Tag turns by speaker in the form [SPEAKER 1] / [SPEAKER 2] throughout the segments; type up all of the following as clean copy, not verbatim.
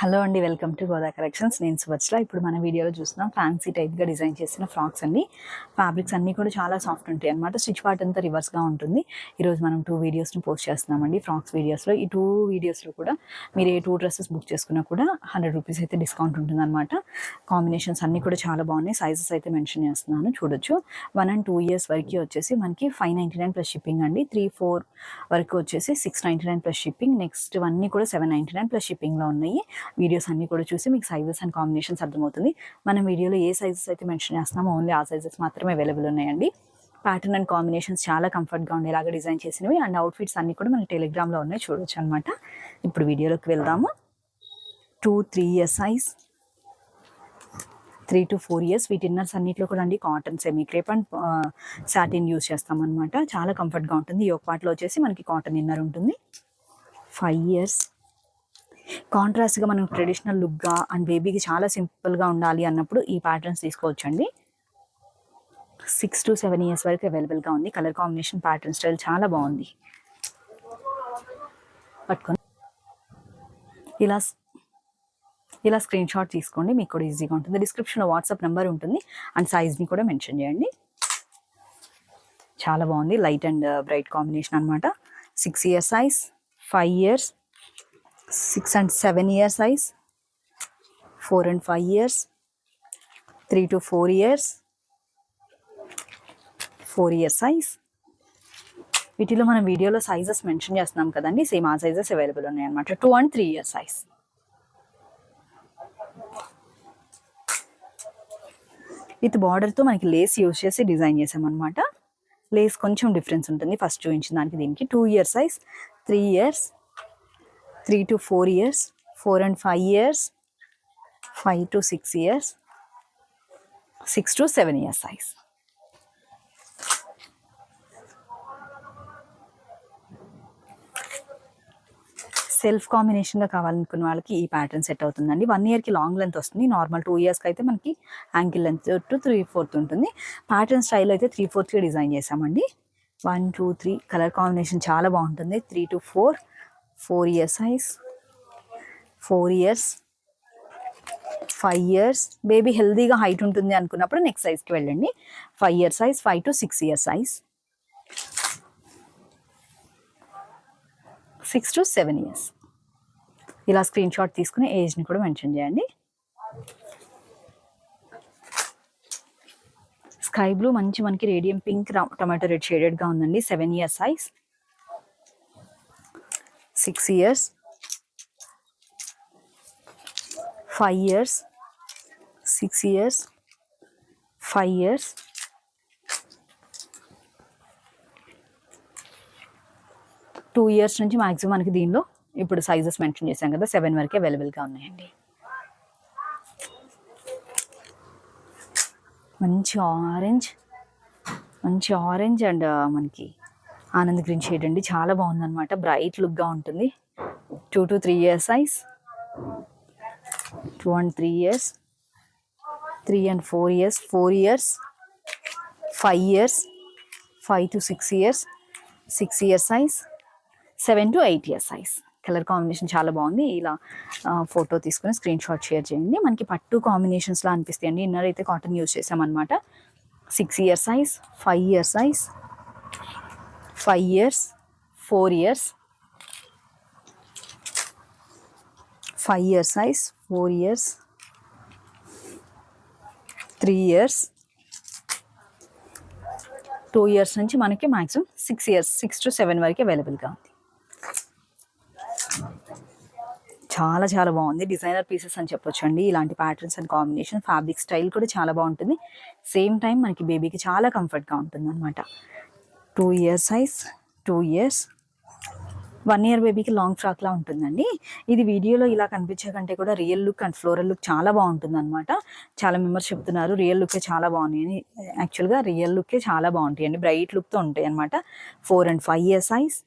[SPEAKER 1] Hello అండి, welcome to Goda collections. నేను సువత్సల. ఇప్పుడు మన వీడియోలో చూస్తున్నాం ఫ్యాన్సీ టైప్గా డిజైన్ చేసిన ఫ్రాక్స్ అండి. ఫ్యాబ్రిక్స్ అన్నీ కూడా చాలా సాఫ్ట్ ఉంటాయి అనమాట. స్టిచ్ పార్ట్ అంతా రివర్స్గా ఉంటుంది. ఈరోజు మనం 2 వీడియోస్ని పోస్ట్ చేస్తున్నామండి ఫ్రాక్స్ వీడియోస్లో. ఈ 2 వీడియోస్లో కూడా మీరు ఏ 2 డ్రెస్సెస్ బుక్ చేసుకున్నా కూడా 100 రూపీస్ అయితే డిస్కౌంట్ ఉంటుంది అనమాట. కాంబినేషన్స్ అన్నీ కూడా చాలా బాగున్నాయి. సైజెస్ అయితే మెన్షన్ చేస్తున్నాను, చూడొచ్చు. 1 and 2 years వరకు వచ్చేసి మనకి 599 ప్లస్ షిప్పింగ్ అండి. 3-4 వరకు వచ్చేసి 699 ప్లస్ షిప్పింగ్. నెక్స్ట్ అన్నీ కూడా 799 ప్లస్ షిప్పింగ్లో ఉన్నాయి. వీడియోస్ అన్నీ కూడా చూసి మీకు సైజెస్ అండ్ కాంబినేషన్స్ అర్థమవుతుంది. మనం వీడియోలో ఏ సైజెస్ అయితే మెన్షన్ చేస్తున్నామో ఓన్లీ ఆ సైజెస్ మాత్రమే అవైలబుల్ ఉన్నాయండి. ప్యాటర్న్ అండ్ కాంబినేషన్స్ చాలా కంఫర్ట్గా ఉండేలాగా డిజైన్ చేసినవి అండ్ అవుట్ఫిట్స్ అన్నీ కూడా మన టెలిగ్రామ్లో ఉన్నాయి, చూడొచ్చు అనమాట. ఇప్పుడు వీడియోలోకి వెళ్దాము. 2-3 years సైజ్, 3 to 4 years. వీటి ఇన్నర్స్ అన్నింటిలో కూడా అండి cotton, semi crepe and satin use చేస్తామన్నమాట. చాలా కంఫర్ట్గా ఉంటుంది. ఈ ఒక పార్ట్లో వచ్చేసి మనకి కాటన్ ఇన్నర్ ఉంటుంది. 5 years. కాంట్రాస్ట్గా మనం ట్రెడిషనల్ లుక్గా అండ్ బేబీకి చాలా సింపుల్గా ఉండాలి అన్నప్పుడు ఈ ప్యాటర్న్స్ తీసుకోవచ్చండి. 6 to 7 years వరకు అవైలబుల్గా ఉంది. కలర్ కాంబినేషన్, ప్యాటర్న్ స్టైల్ చాలా బాగుంది. పట్టుకొని ఇలా స్క్రీన్ షాట్ తీసుకోండి, మీకు కూడా ఈజీగా ఉంటుంది. డిస్క్రిప్షన్లో వాట్సాప్ నెంబర్ ఉంటుంది అండ్ సైజ్ని కూడా మెన్షన్ చేయండి. చాలా బాగుంది. లైట్ అండ్ బ్రైట్ కాంబినేషన్ అనమాట. 6 years size, 5 years, 6 and 7 year size, 4 and 5 years, 3 to 4 years, 4 year size. వీటిలో మనం వీడియోలో సైజెస్ మెన్షన్ చేస్తున్నాం కదండి, సేమ్ ఆ సైజెస్ అవైలబుల్ ఉన్నాయి అనమాట. 2 and 3 year size. విత్ బార్డర్తో మనకి లేస్ యూజ్ చేసి డిజైన్ చేసామన్నమాట. లేస్ కొంచెం డిఫరెన్స్ ఉంటుంది ఫస్ట్ చూపించిన దానికి దీనికి. 2 year size, 3 years, 3 to 4 years, 4 and 5 years, 5 to 6 years, 6 to 7 years size. Self కాంబినేషన్గా కావాలనుకున్న వాళ్ళకి ఈ ప్యాటర్న్ సెట్ అవుతుందండి. 1 yearకి లాంగ్ లెంత్ వస్తుంది. నార్మల్ 2 yearsకి అయితే మనకి యాంకిల్ లెంత్ టు 3/4 ఉంటుంది. ప్యాటర్న్ స్టైల్ అయితే 3/4గా డిజైన్ చేసామండి. 1, 2, 3 కలర్ కాంబినేషన్ చాలా బాగుంటుంది. 3 to 4, 4 year size, 4 years, 5 years. Baby హెల్దీగా హైట్ ఉంటుంది అనుకున్నప్పుడు నెక్స్ట్ సైజ్కి వెళ్ళండి. 5 year size, 5 to 6 year size, 6 to 7 years. ఇలా స్క్రీన్ షాట్ తీసుకుని ఏజ్ని కూడా మెన్షన్ చేయండి. స్కై బ్లూ మంచి మనకి రేడియం పింక్, టొమాటో రెడ్ షేడెడ్గా ఉందండి. 7 year size, 6 years, 5 years, 6 years, 5 years, 2 years నుంచి మ్యాక్సిమం మనకి దీనిలో ఇప్పుడు సైజెస్ మెన్షన్ చేశాం కదా, 7 వరకు అవైలబుల్గా ఉన్నాయండి. మంచి ఆరెంజ్ అండ్ మనకి ఆనంద్ గ్రీన్ షేడ్ అండి. చాలా బాగుందన్నమాట. బ్రైట్ లుక్గా ఉంటుంది. 2 to 3 year size, 2 and 3 years, 3 and 4 years, 4 years, 5 years, 5 to 6 years, 6 year size, 7 to 8 year size. Colour combination చాలా బాగుంది. ఇలా ఫోటో తీసుకుని స్క్రీన్ షాట్ షేర్ చేయండి. మనకి పట్టు కాంబినేషన్స్లో అనిపిస్తాయండి. ఇన్నర్ అయితే కాటన్ యూజ్ చేసామన్నమాట. 6 year size, 5 year size, 5 years, 4 years, 5 year size, 4 years, 3 years, 2 years నుంచి మనకి మ్యాక్సిమం 6 years, 6 to 7 వరకు అవైలబుల్గా ఉంది. చాలా బాగుంది. డిజైనర్ పీసెస్ అని చెప్పొచ్చు అండి. ఇలాంటి patterns and combination, fabric style కూడా చాలా బాగుంటుంది. సేమ్ టైం మనకి బేబీకి చాలా కంఫర్ట్గా ఉంటుంది అనమాట. 2 year size, 2 years, 1 year బేబీకి లాంగ్ ఫ్రాక్లా ఉంటుందండి. ఇది వీడియోలో ఇలా కనిపించే కంటే కూడా real look and floral look చాలా బాగుంటుంది అనమాట. చాలా మెంబర్స్ చెప్తున్నారు రియల్ లుక్కే చాలా బాగున్నాయి అని. యాక్చువల్గా రియల్ లుక్కే చాలా బాగుంటాయి అండి. బ్రైట్ లుక్తో ఉంటాయి అనమాట. 4 and 5 year size,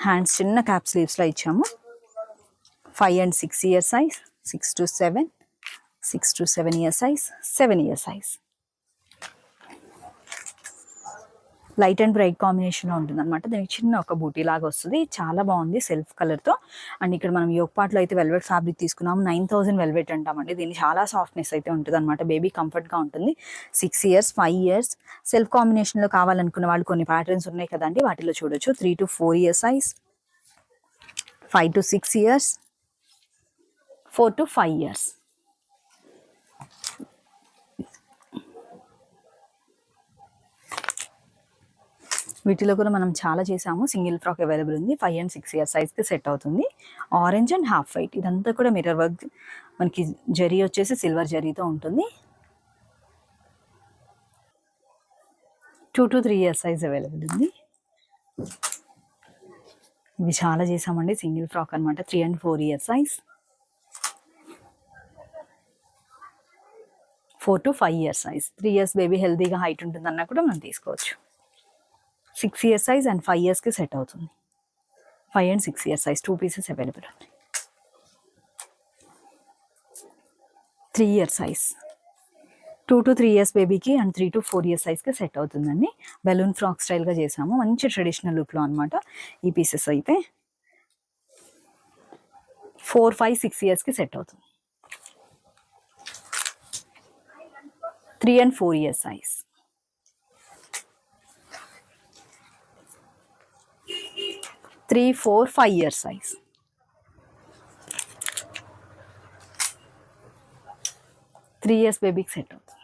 [SPEAKER 1] హ్యాండ్స్ చిన్న క్యాప్ స్లీవ్స్లో ఇచ్చాము. 5 and 6 year size, 6 to 7, 6 to 7 year size, 7 year size. Light and bright కాంబినేషన్లో ఉంటుంది అనమాట. దీనికి చిన్న ఒక బూటీ లాగా వస్తుంది, చాలా బాగుంది సెల్ఫ్ కలర్తో. అండ్ ఇక్కడ మనం యోగ్ పార్ట్లో అయితే వెల్వెట్ ఫ్యాబ్రిక్ తీసుకున్నాము, 9000 వెల్వెట్ అంటామండి. దీన్ని చాలా సాఫ్ట్నెస్ అయితే ఉంటుంది అనమాట, బేబీ కంఫర్ట్గా ఉంటుంది. 6 years 5 years సెల్ఫ్ కాంబినేషన్లో కావాలనుకున్న వాళ్ళు కొన్ని ప్యాటర్న్స్ ఉన్నాయి కదండి, వాటిలో చూడొచ్చు. 3 to 4 years size, 5 to 6 years, 4 to 5 years. వీటిలో కూడా మనం చాలా చేసాము. సింగిల్ ఫ్రాక్ అవైలబుల్ ఉంది, 5 and 6 years సైజ్కి సెట్ అవుతుంది. ఆరెంజ్ అండ్ హాఫ్ వైట్, ఇదంతా కూడా మిర్రర్ వర్క్, మనకి జరీ వచ్చేసి సిల్వర్ జరీతో ఉంటుంది. 2 to 3 years సైజ్ అవైలబుల్ ఉంది. ఇవి చాలా చేసామండి, సింగిల్ ఫ్రాక్ అనమాట, 3 and 4 years size, 4 to 5 years size. 3 years baby హెల్తీగా హైట్ ఉంటుందన్నా కూడా మనం తీసుకోవచ్చు. 6 years సైజ్ అండ్ 5 yearsకి సెట్ అవుతుంది. 5 and 6 years size 2 pieces available ఉంది. 3 years సైజ్, 2 to 3 years బేబీకి అండ్ 3 to 4 years సైజ్కి సెట్ అవుతుందండి. బెలూన్ ఫ్రాక్ స్టైల్గా చేసాము, మంచి ట్రెడిషనల్ లుక్లో అనమాట ఈ పీసెస్ అయితే. 4, 5, 6 yearsకి సెట్ అవుతుంది. 3 and 4 years size, 3, 4, 5 years size. Three years బేబీకి సెట్ అవుతుంది.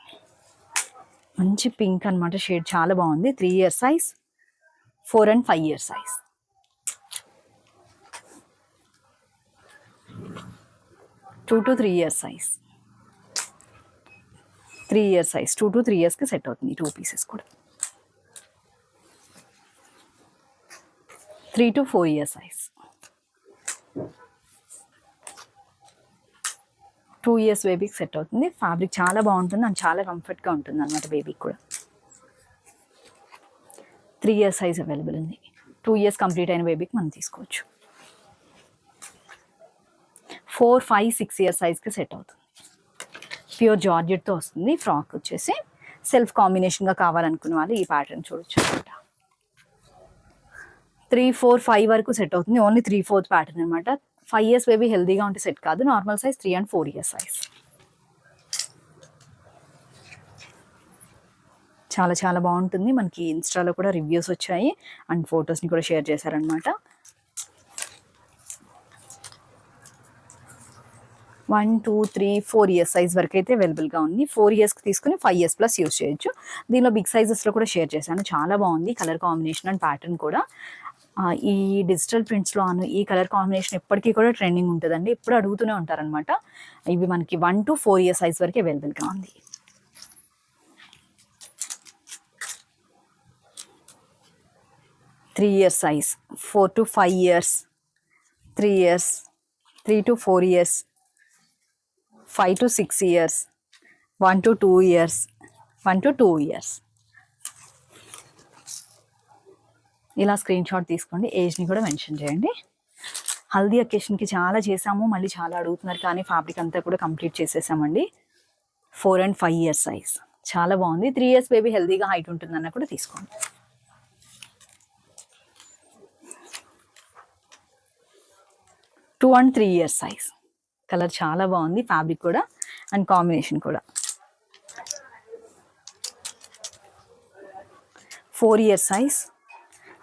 [SPEAKER 1] మంచి పింక్ అనమాట, షేడ్ చాలా బాగుంది. 3 years size, 4 and 5 years size. 2 to 3 years size, 3 years size, 2 to 3 yearsకి సెట్ అవుతుంది 2 pieces కూడా. 3 to 4 years సైజ్, 2 years బేబీకి సెట్ అవుతుంది. ఫ్యాబ్రిక్ చాలా బాగుంటుంది అండ్ చాలా కంఫర్ట్గా ఉంటుంది అనమాట బేబీకి కూడా. 3 years సైజ్ అవైలబుల్ ఉంది. 2 years కంప్లీట్ అయిన బేబీకి మనం తీసుకోవచ్చు. 4, 5, 6 years సైజ్కి సెట్ అవుతుంది. ప్యూర్ జార్జెట్తో వస్తుంది. ఫ్రాక్ వచ్చేసి సెల్ఫ్ కాంబినేషన్గా కావాలనుకున్న వాళ్ళు ఈ ప్యాటర్న్ చూడొచ్చు అనమాట. 3, 4, 5 వరకు సెట్ అవుతుంది. ఓన్లీ 3, 4 ప్యాటర్న్ అనమాట. 5 years బేబీ హెల్దీగా ఉంటే సెట్ కాదు. Normal size 3 and 4 years size. చాలా చాలా బాగుంటుంది. మనకి ఇన్స్టాలో కూడా రివ్యూస్ వచ్చాయి అండ్ ఫొటోస్ని కూడా షేర్ చేశారనమాట. 1, 2, 3, 4 years సైజ్ వరకు అయితే అవైలబుల్గా ఉంది. 4 yearsకి తీసుకుని 5 years ప్లస్ యూస్ చేయొచ్చు. దీనిలో బిగ్ సైజెస్లో కూడా షేర్ చేశాను. చాలా బాగుంది కలర్ కాంబినేషన్ అండ్ ప్యాటర్న్ కూడా. ఈ డిజిటల్ ప్రింట్స్లో ఈ కలర్ కాంబినేషన్ ఎప్పటికీ కూడా ట్రెండింగ్ ఉంటుందండి, ఎప్పుడు అడుగుతూనే ఉంటారనమాట. ఇవి మనకి 1 to 4 years సైజ్ వరకు అవైలబుల్గా ఉంది. 3 years size, 4 to 5 years, 3 years, 3 to 4 years, 5 to 6 years, 1 to 2 years, 1 to 2 years. ఇలా స్క్రీన్ షాట్ తీసుకోండి, ఏజ్ని కూడా మెన్షన్ చేయండి. హల్దీ అకేషన్కి చాలా చేసాము, మళ్ళీ చాలా అడుగుతున్నారు కానీ ఫ్యాబ్రిక్ అంతా కూడా కంప్లీట్ చేసేసామండి. 4 and 5 years సైజ్ చాలా బాగుంది. 3 years బేబీ హెల్దీగా హైట్ ఉంటుందన్న కూడా తీసుకోండి. 2 and 3 years సైజ్. కలర్ చాలా బాగుంది, ఫ్యాబ్రిక్ కూడా అండ్ కాంబినేషన్ కూడా. 4 years సైజ్.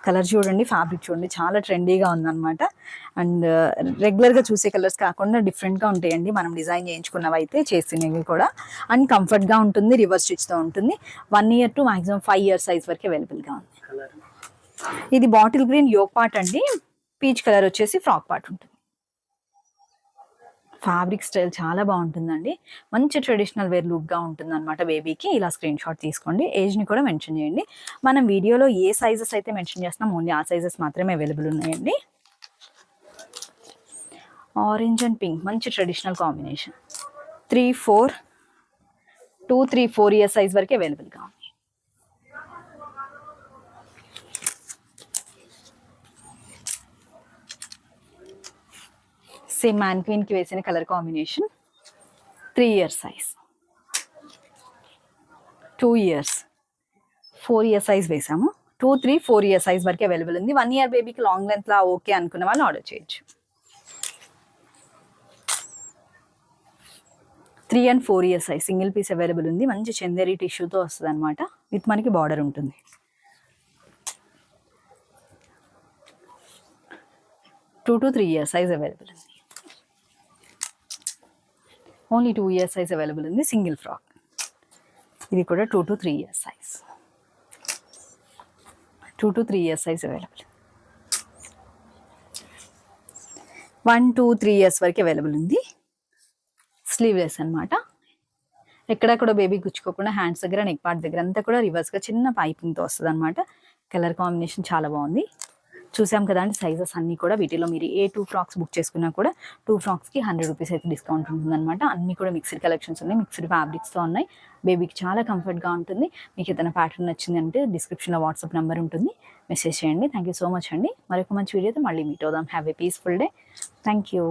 [SPEAKER 1] కలర్ చూడండి, ఫ్యాబ్రిక్ చూడండి, చాలా ట్రెండీగా ఉందన్నమాట. అండ్ రెగ్యులర్గా చూసే కలర్స్ కాకుండా డిఫరెంట్గా ఉంటాయండి మనం డిజైన్ చేయించుకున్నవి అయితే, చేసినవి కూడా. అండ్ కంఫర్ట్గా ఉంటుంది, రివర్స్ స్టిచ్తో ఉంటుంది. 1 year to maximum 5 years size వరకు అవైలబుల్గా ఉంది. ఇది బాటిల్ గ్రీన్ యోగ్ పార్ట్ అండి, పీచ్ కలర్ వచ్చేసి ఫ్రాక్ పార్ట్ ఉంటుంది. ఫ్యాబ్రిక్ స్టైల్ చాలా బాగుంటుందండి, మంచి ట్రెడిషనల్ వేర్ లుక్గా ఉంటుంది అనమాట బేబీకి. ఇలా స్క్రీన్ షాట్ తీసుకోండి, ఏజ్ని కూడా మెన్షన్ చేయండి. మనం వీడియోలో ఏ సైజెస్ అయితే మెన్షన్ చేస్తున్నాం ఓన్లీ ఆ సైజెస్ మాత్రమే అవైలబుల్ ఉన్నాయండి. ఆరెంజ్ అండ్ పింక్ మంచి ట్రెడిషనల్ కాంబినేషన్. 3, 4, 2, 3, 4 years సైజ్ వరకు అవైలబుల్గా ఉంది. సేమ్ మ్యాన్క్వీన్కి వేసిన colour combination. 3 years size, 2 years, 4 years size వేసాము. 2, 3, 4 ఇయర్ సైజ్ వరకు అవైలబుల్ ఉంది. 1 ఇయర్ బేబీకి లాంగ్ లెంత్ లా ఓకే అనుకున్న వాళ్ళు ఆర్డర్ చేయొచ్చు. 3 and 4 year size single piece available ఉంది. మంచి చందేరి టిష్యూతో వస్తుంది అనమాట. విత్ మనకి బార్డర్ ఉంటుంది. 2 to 3 ఇయర్ సైజ్ అవైలబుల్ ఉంది. ఓన్లీ 2 ఇయర్ సైజ్ అవైలబుల్ ఉంది. Single frock. ఇది కూడా 2 to 3 year size. 2 to 3 year size available. 1, 2, 3 years వరకు అవైలబుల్ ఉంది. స్లీవ్లెస్ అనమాట. ఎక్కడెక్కడ బేబీ గుచ్చుకోకుండా హ్యాండ్స్ దగ్గర నెక్ పార్ట్ దగ్గర అంతా కూడా రివర్స్గా చిన్న పైపింగ్తో వస్తుంది అనమాట. కలర్ కాంబినేషన్ చాలా బాగుంది. చూసాం కదా అండి సైజెస్ అన్నీ కూడా. వీటిలో మీరు ఏ 2 ఫ్రాక్స్ బుక్ చేసుకున్నా కూడా 2 ఫ్రాక్స్కి 100 రూపీస్ అయితే డిస్కౌంట్ ఉంటుందన్నమాట. అన్నీ కూడా మిక్స్డ్ కలెక్షన్స్ ఉన్నాయి. మిక్స్డ్ ఫ్యాబ్రిక్స్తో ఉన్నాయి. బేబీకి చాలా కంఫర్ట్గా ఉంటుంది. మీకు ఏదైనా ప్యాటర్న్ నచ్చింది అంటే డిస్క్రిప్షన్లో వాట్సాప్ నెంబర్ ఉంటుంది. మెసేజ్ చేయండి. థ్యాంక్ యూ సో మచ్ అండి. మరొక మంచి వీడియోతో మళ్ళీ మీట్ అవుదాం. Have a peaceful day. Thank you.